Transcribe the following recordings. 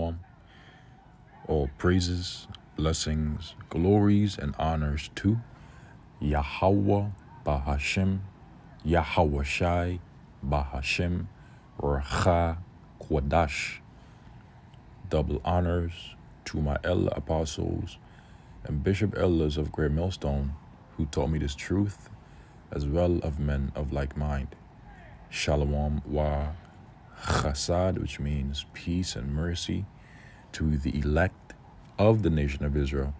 Shalom. All praises, blessings, glories, and honors to Yahweh Bahashem, Yahweh Shai Bahashem, Racha Kwadash. Double honors to my elder apostles and bishop elders of Great Millstone who taught me this truth, as well of men of like mind. Shalom wa chasad, which means peace and mercy, to the elect of the nation of Israel,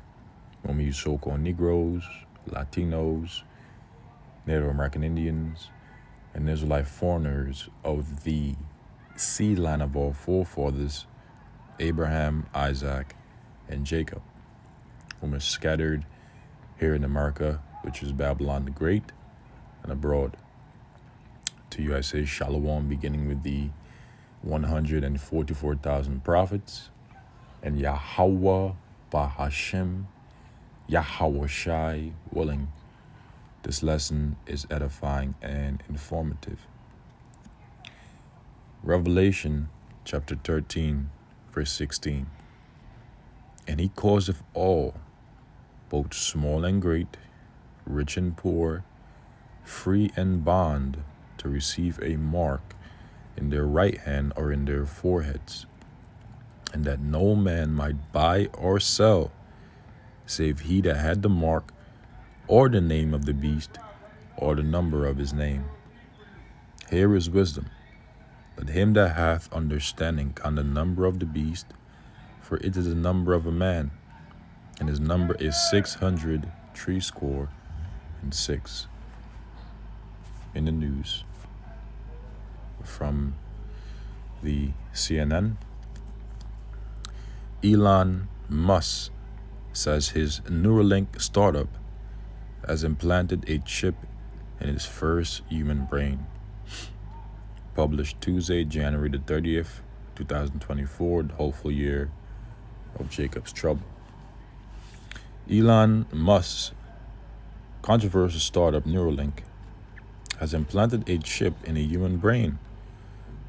when we use so-called Negroes, Latinos, Native American Indians, and Israelite foreigners of the seed line of our forefathers, Abraham, Isaac, and Jacob, whom are scattered here in America, which is Babylon the Great, and abroad. To you I say Shalom, beginning with the 144,000 prophets, and Yahweh Bahashem, Yahweh Shai willing. This lesson is edifying and informative. Revelation chapter 13, verse 16. And he causeth all, both small and great, rich and poor, free and bond, to receive a mark in their right hand or in their foreheads, and that no man might buy or sell, save he that had the mark, or the name of the beast, or the number of his name. Here is wisdom. Let him that hath understanding count the number of the beast, for it is the number of a man, and his number is 666. In the news from the CNN, Elon Musk says his Neuralink startup has implanted a chip in his first human brain. Published Tuesday, January the 30th, 2024, the hopeful year of Jacob's trouble. Elon Musk's controversial startup Neuralink has implanted a chip in a human brain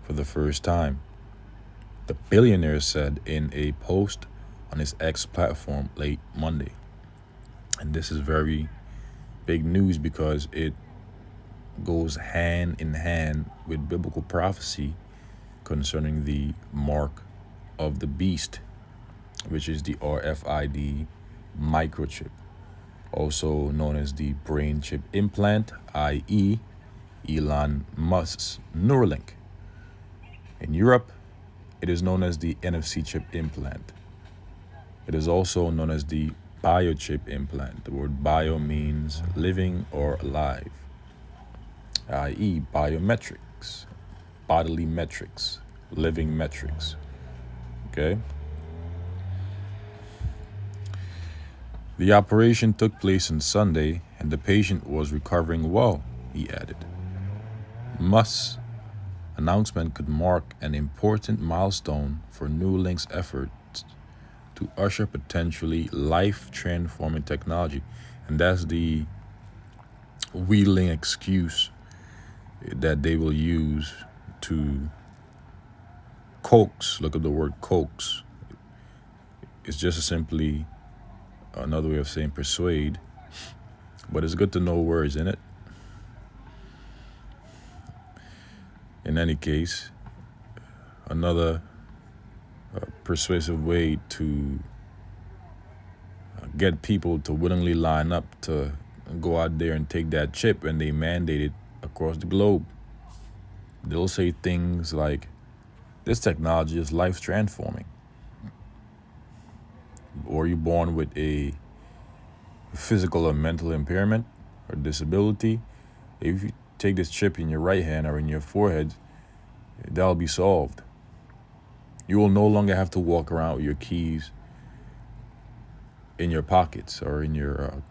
for the first time, the billionaire said in a post on his X platform late Monday. And this is very big news because it goes hand in hand with biblical prophecy concerning the mark of the beast, which is the RFID microchip, also known as the brain chip implant, i.e. Elon Musk's Neuralink. In Europe, it is known as the NFC chip implant. It is also known as the biochip implant. The word bio means living or alive, i.e. biometrics, bodily metrics, living metrics. Okay? The operation took place on Sunday, and the patient was recovering well, he added. Musk's announcement could mark an important milestone for Neuralink's efforts to usher potentially life-transforming technology. And that's the wheedling excuse that they will use to coax. Look at the word coax. It's just simply another way of saying persuade, but it's good to know words in it. In any case, another persuasive way to get people to willingly line up to go out there and take that chip, and they mandate it across the globe. They'll say things like, this technology is life transforming. Or you're born with a physical or mental impairment or disability. If you take this chip in your right hand or in your forehead, that'll be solved. You will no longer have to walk around with your keys in your pockets or in your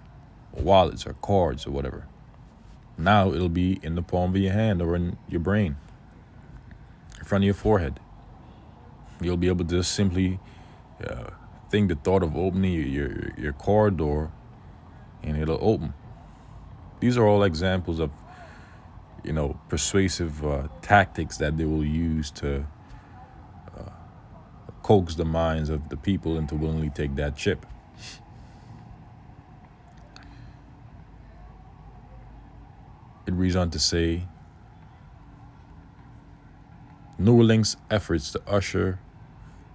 wallets or cards or whatever. Now it'll be in the palm of your hand or in your brain, in front of your forehead. You'll be able to just simply think the thought of opening your car door, and it'll open. These are all examples of persuasive tactics that they will use to coax the minds of the people into willingly take that chip. It reads on to say, Neuralink's efforts to usher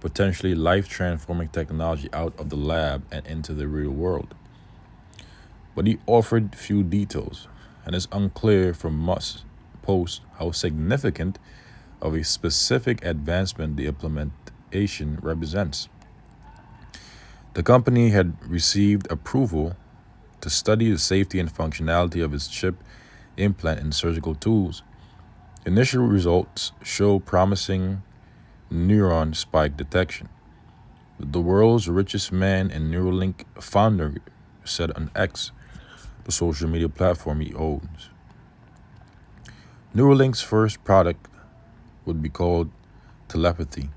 potentially life-transforming technology out of the lab and into the real world. But he offered few details, and it's unclear from Musk's post how significant of a specific advancement the implementation represents. The company had received approval to study the safety and functionality of its chip implant in surgical tools. Initial results show promising neuron spike detection. The world's richest man and Neuralink founder said on X, the social media platform he owns. Neuralink's first product would be called telepathy.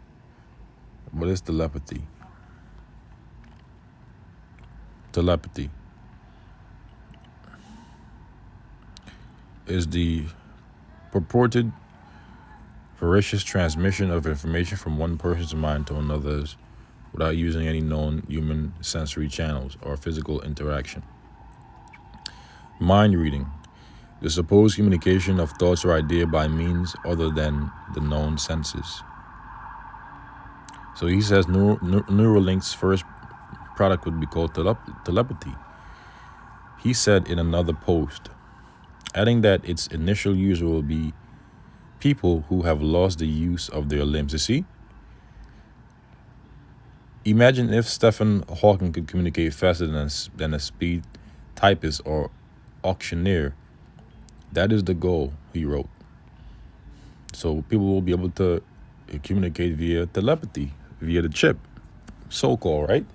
What is telepathy? Telepathy is the purported voracious transmission of information from one person's mind to another's without using any known human sensory channels or physical interaction. Mind reading, the supposed communication of thoughts or idea by means other than the known senses. So he says Neuralink's first product would be called telepathy. He said in another post, adding that its initial user will be people who have lost the use of their limbs. You see? Imagine if Stephen Hawking could communicate faster than a speed typist or auctioneer. That is the goal, he wrote. So people will be able to communicate via telepathy, via the chip, so-called, right?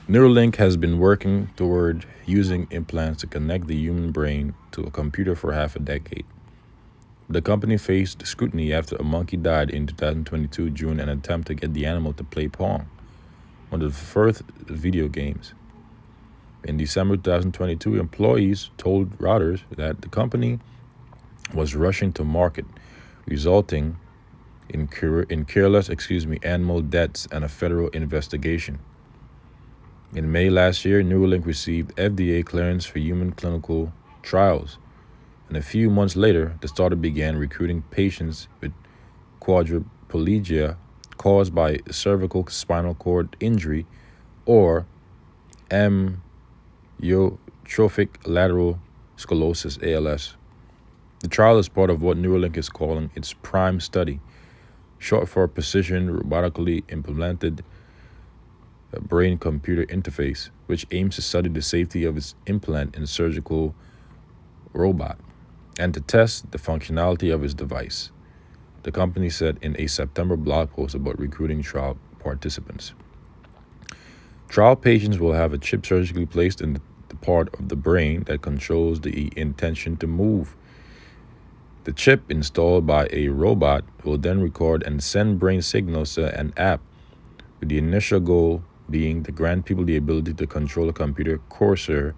Neuralink has been working toward using implants to connect the human brain to a computer for half a decade. The company faced scrutiny after a monkey died in 2022 during an attempt to get the animal to play Pong, one of the first video games. In December 2022, employees told Reuters that the company was rushing to market, resulting in careless animal deaths and a federal investigation. In May last year, Neuralink received FDA clearance for human clinical trials, and a few months later, the startup began recruiting patients with quadriplegia caused by cervical spinal cord injury or amyotrophic lateral sclerosis, ALS. The trial is part of what Neuralink is calling its PRIME study, short for Precision Robotically Implemented Brain-Computer Interface, which aims to study the safety of its implant in a surgical robot and to test the functionality of its device, the company said in a September blog post about recruiting trial participants. Trial patients will have a chip surgically placed in the part of the brain that controls the intention to move. The chip installed by a robot will then record and send brain signals to an app, with the initial goal being to grant people the ability to control a computer cursor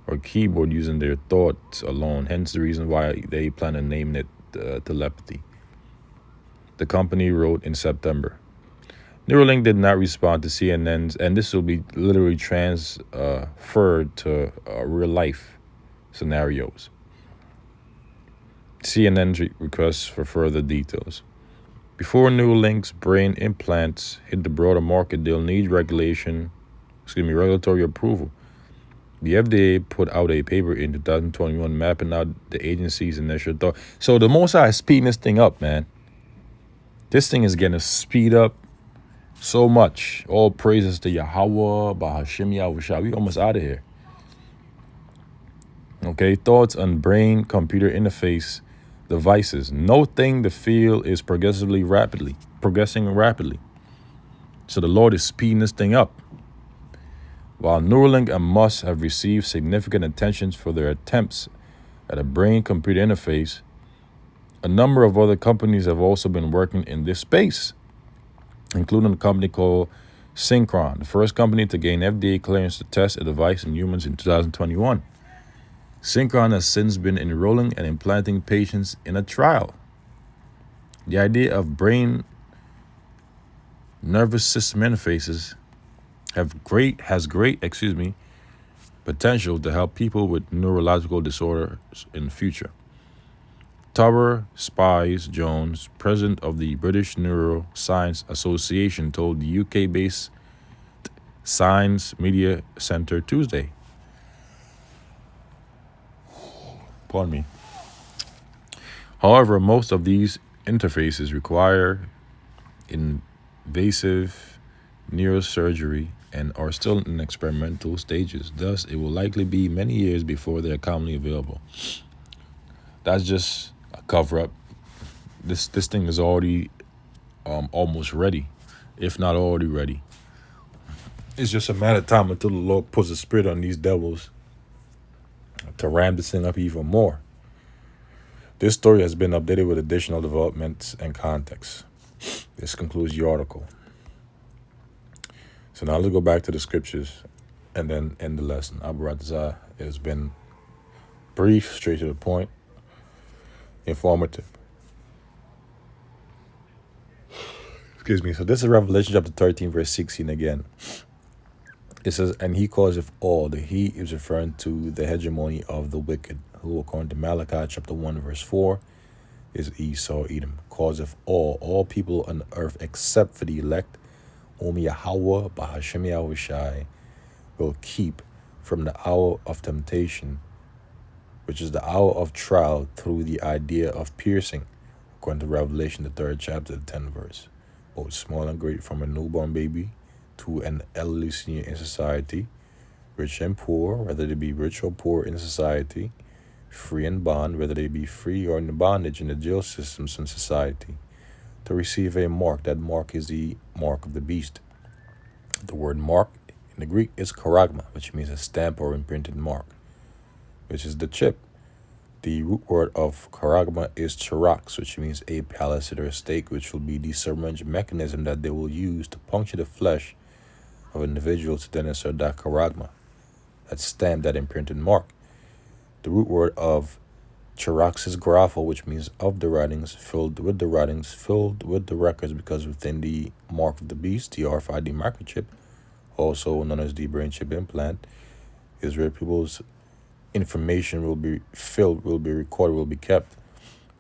or keyboard using their thoughts alone, hence the reason why they plan on naming it telepathy. The company wrote in September. Neuralink did not respond to CNN's, and this will be literally transferred to real life scenarios. CNN's requests for further details. Before Neuralink's brain implants hit the broader market, they'll need regulatory approval. The FDA put out a paper in 2021 mapping out the agency's initial thought. So the Most High is speeding this thing up, man. This thing is getting to speed up so much. All praises to Yahweh, Bahashim Yahushua. We almost out of here. Okay, thoughts on brain-computer interface devices. Noting the field is progressing rapidly. So the Lord is speeding this thing up. While Neuralink and Musk have received significant attention for their attempts at a brain-computer interface, a number of other companies have also been working in this space, including a company called Synchron, the first company to gain FDA clearance to test a device in humans in 2021. Synchron has since been enrolling and implanting patients in a trial. The idea of brain nervous system interfaces has great potential to help people with neurological disorders in the future. Tara Spies Jones, president of the British Neuroscience Association, told the UK-based Science Media Centre Tuesday. Pardon me. However, most of these interfaces require invasive neurosurgery and are still in experimental stages. Thus, it will likely be many years before they are commonly available. That's just a cover-up. This thing is already almost ready, if not already ready. It's just a matter of time until the Lord puts a spirit on these devils to ram this thing up even more. This story has been updated with additional developments and context. This concludes the article. So now let's go back to the scriptures and then end the lesson. It has been brief, straight to the point, informative. Excuse me. So this is Revelation chapter 13, verse 16 again. It says, and he causeth all. The he is referring to the hegemony of the wicked, who according to Malachi chapter 1, verse 4, is Esau, Edom. Causeth all people on earth except for the elect, whom Yahweh, Bahashem Yahushai, will keep from the hour of temptation, which is the hour of trial through the idea of piercing, according to Revelation, the 3rd chapter, the 10th verse. Both small and great, from a newborn baby to an elderly senior in society, rich and poor, whether they be rich or poor in society, free and bond, whether they be free or in bondage in the jail systems in society, to receive a mark. That mark is the mark of the beast. The word mark in the Greek is charagma, which means a stamp or imprinted mark, which is the chip. The root word of charagma is charax, which means a palisade or a stake, which will be the syringe mechanism that they will use to puncture the flesh of an individual to then insert that charagma, that stamp, that imprinted mark. The root word of charax is grapho, which means of the writings, filled with the records, because within the mark of the beast, the RFID microchip, also known as the brain chip implant, is where people's information will be recorded, will be kept,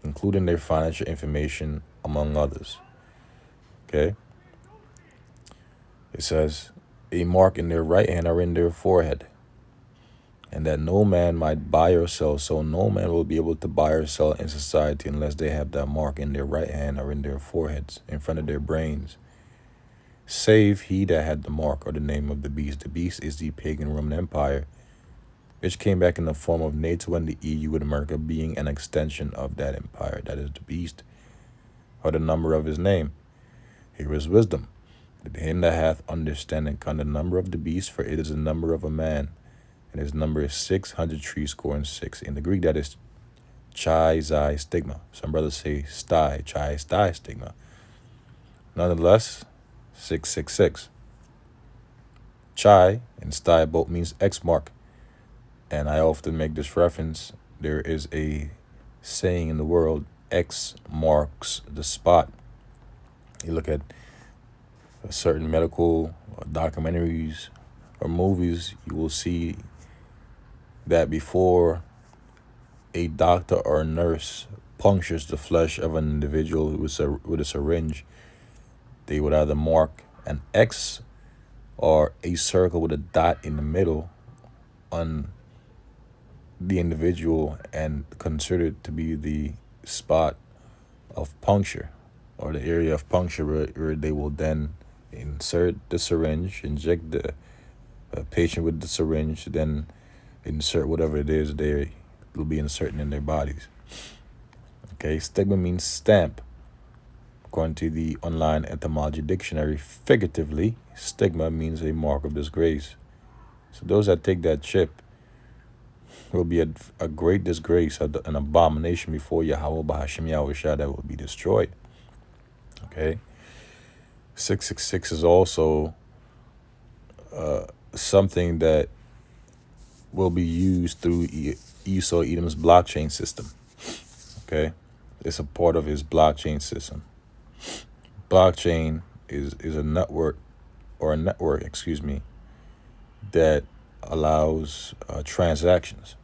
including their financial information, among others. Okay? It says, a mark in their right hand or in their forehead, and that no man might buy or sell. So no man will be able to buy or sell in society unless they have that mark in their right hand or in their foreheads, in front of their brains, save he that had the mark or the name of the beast. The beast is the pagan Roman Empire, which came back in the form of NATO and the EU, with America being an extension of that empire. That is the beast, or the number of his name. Here is wisdom. To him that hath understanding, count the number of the beast, for it is the number of a man, and his number is 666. In the Greek, that is chi, xi, stigma. Some brothers say sty, chi, sty, stigma. Nonetheless, 666. Chi and sty both means X mark. And I often make this reference. There is a saying in the world, X marks the spot. You look at certain medical documentaries or movies, you will see that before a doctor or a nurse punctures the flesh of an individual with a syringe, they would either mark an X or a circle with a dot in the middle on the individual and consider it to be the spot of puncture, or the area of puncture where they will then insert the syringe, inject the patient with the syringe, then insert whatever it is they will be inserting in their bodies. Okay, stigma means stamp. According to the online etymology dictionary, figuratively, stigma means a mark of disgrace. So those that take that chip will be a great disgrace, an abomination before Yahweh Bahashem Yahushua that will be destroyed. Okay? 666 is also something that will be used through Esau Edom's blockchain system. Okay? It's a part of his blockchain system. Blockchain is a network, or a network, excuse me, that allows transactions.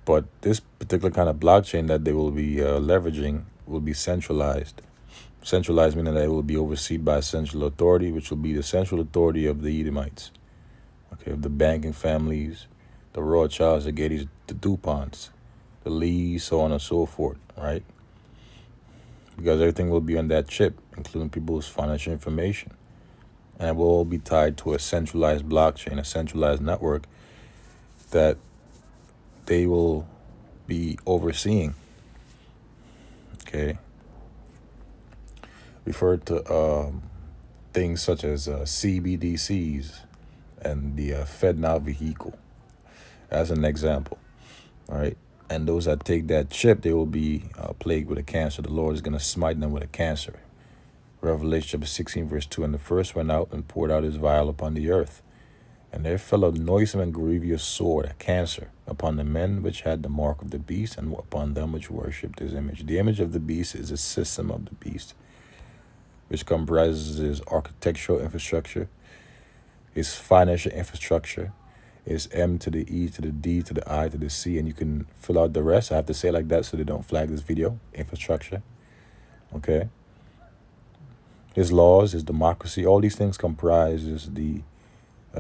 But this particular kind of blockchain that they will be leveraging will be centralized. Centralized meaning that it will be overseen by a central authority, which will be the central authority of the Edomites, okay, of the banking families, the Rothschilds, the Gettys, the DuPonts, the Lees, so on and so forth, right? Because everything will be on that chip, including people's financial information. And it will all be tied to a centralized blockchain, a centralized network that they will be overseeing. Okay. Refer to things such as CBDCs and the FedNow vehicle as an example. All right. And those that take that chip, they will be plagued with a cancer. The Lord is going to smite them with a cancer. Revelation chapter 16, verse 2. And the first went out and poured out his vial upon the earth. And there fell a noisome and grievous sword, a cancer, upon the men which had the mark of the beast, and upon them which worshipped his image. The image of the beast is the system of the beast, which comprises his architectural infrastructure, his financial infrastructure, his M to the E to the D to the I to the C, and you can fill out the rest. I have to say it like that so they don't flag this video. Infrastructure, okay? His laws, his democracy, all these things comprises the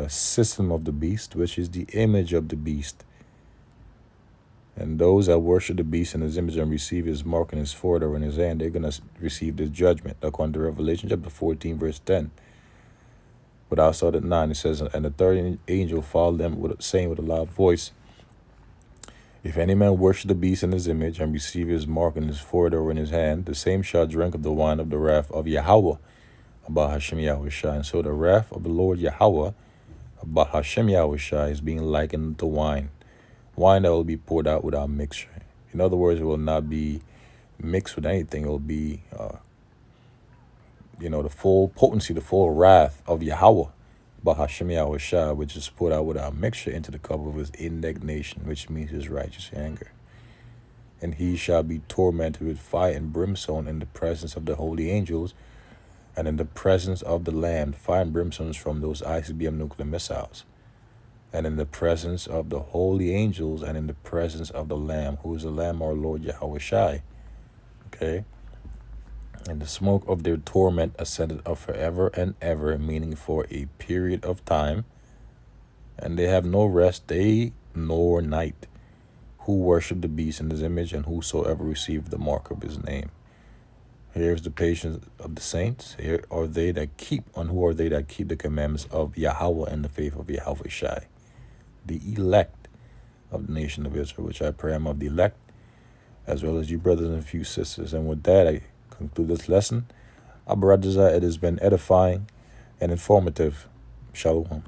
system of the beast, which is the image of the beast. And those that worship the beast in his image and receive his mark in his forehead or in his hand, they're going to receive this judgment, according to Revelation chapter 14, verse 10. But I saw that 9, it says, and the third angel followed them, saying with a loud voice, if any man worship the beast in his image and receive his mark in his forehead or in his hand, the same shall drink of the wine of the wrath of Yahweh, about Hashem Yahushua. And so the wrath of the Lord Yahweh, about Hashem Yahushua, is being likened to wine. Wine that will be poured out without mixture. In other words, it will not be mixed with anything. It will be, the full potency, the full wrath of Yahweh, about Hashem Yahushua, which is poured out without mixture into the cup of his indignation, which means his righteous anger. And he shall be tormented with fire and brimstone in the presence of the holy angels, and in the presence of the Lamb. Fire and brimstone from those ICBM nuclear missiles. And in the presence of the holy angels, and in the presence of the Lamb, who is the Lamb, our Lord Yahushua. Okay? And the smoke of their torment ascended up forever and ever, meaning for a period of time. And they have no rest day nor night, who worship the beast in his image, and whosoever received the mark of his name. Here's the patience of the saints. Here are they that keep, and who are they that keep the commandments of Yahweh and the faith of Yahushua, the elect of the nation of Israel, which I pray I'm of the elect, as well as you brothers and a few sisters. And with that, I conclude this lesson. It has been edifying and informative. Shalom.